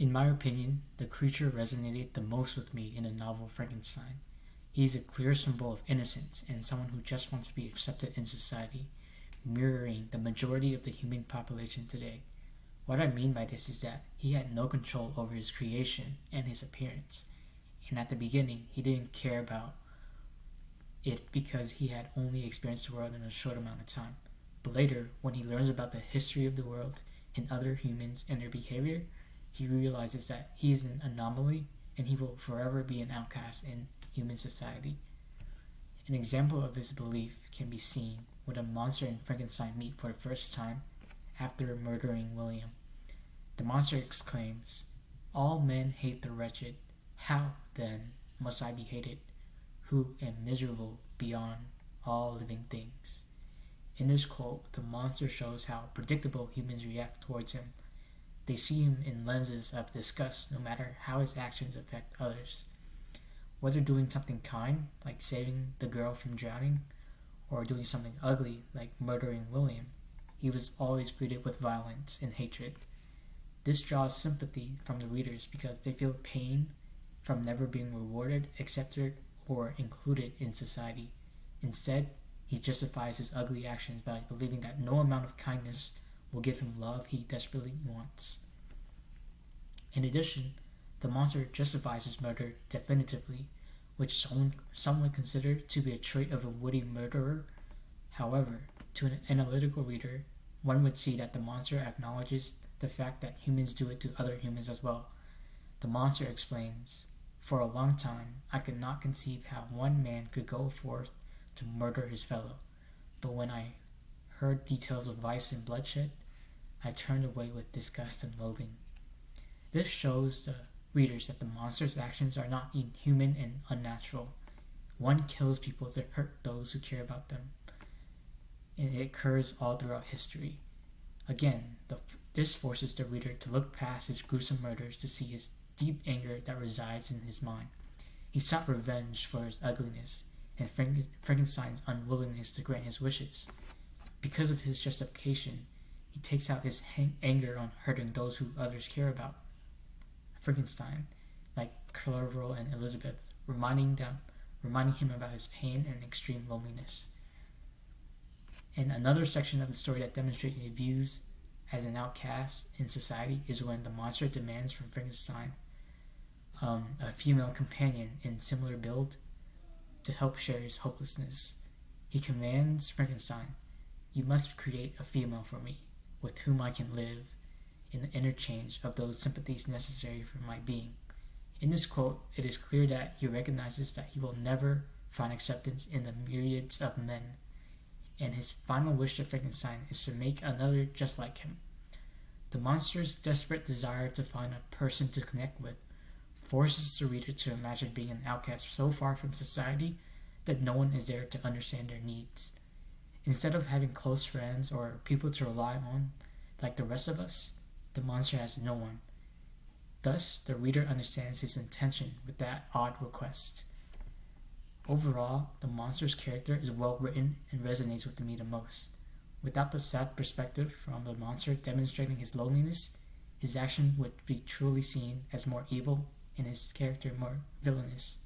In my opinion, the creature resonated the most with me in the novel Frankenstein. He is a clear symbol of innocence and someone who just wants to be accepted in society, mirroring the majority of the human population today. What I mean by this is that he had no control over his creation and his appearance, and at the beginning he didn't care about it because he had only experienced the world in a short amount of time. But later, when he learns about the history of the world and other humans and their behavior, he realizes that he is an anomaly and he will forever be an outcast in human society. An example of his belief can be seen when a monster and Frankenstein meet for the first time after murdering William. The monster exclaims, "All men hate the wretched. How, then, must I be hated, who am miserable beyond all living things?" In this quote, the monster shows how predictable humans react towards him. They see him in lenses of disgust no matter how his actions affect others. Whether doing something kind, like saving the girl from drowning, or doing something ugly, like murdering William, he was always greeted with violence and hatred. This draws sympathy from the readers because they feel pain from never being rewarded, accepted, or included in society. Instead, he justifies his ugly actions by believing that no amount of kindness will give him love he desperately wants. In addition, the monster justifies his murder definitively, which some would consider to be a trait of a would-be murderer. However, to an analytical reader, one would see that the monster acknowledges the fact that humans do it to other humans as well. The monster explains, "For a long time, I could not conceive how one man could go forth to murder his fellow, but when I heard details of vice and bloodshed, I turned away with disgust and loathing." This shows the readers that the monster's actions are not inhuman and unnatural. One kills people to hurt those who care about them, and it occurs all throughout history. Again, this forces the reader to look past his gruesome murders to see his deep anger that resides in his mind. He sought revenge for his ugliness and Frankenstein's unwillingness to grant his wishes. Because of his justification, he takes out his anger on hurting those who others care about. Frankenstein, like Clerval and Elizabeth, reminding him about his pain and extreme loneliness. And another section of the story that demonstrates his views as an outcast in society is when the monster demands from Frankenstein a female companion in similar build to help share his hopelessness. He commands Frankenstein, "You must create a female for me, with whom I can live in the interchange of those sympathies necessary for my being." In this quote, it is clear that he recognizes that he will never find acceptance in the myriads of men, and his final wish to Frankenstein is to make another just like him. The monster's desperate desire to find a person to connect with forces the reader to imagine being an outcast so far from society that no one is there to understand their needs. Instead of having close friends or people to rely on like the rest of us, the monster has no one. Thus, the reader understands his intention with that odd request. Overall, the monster's character is well written and resonates with me the most. Without the sad perspective from the monster demonstrating his loneliness, his action would be truly seen as more evil and his character more villainous.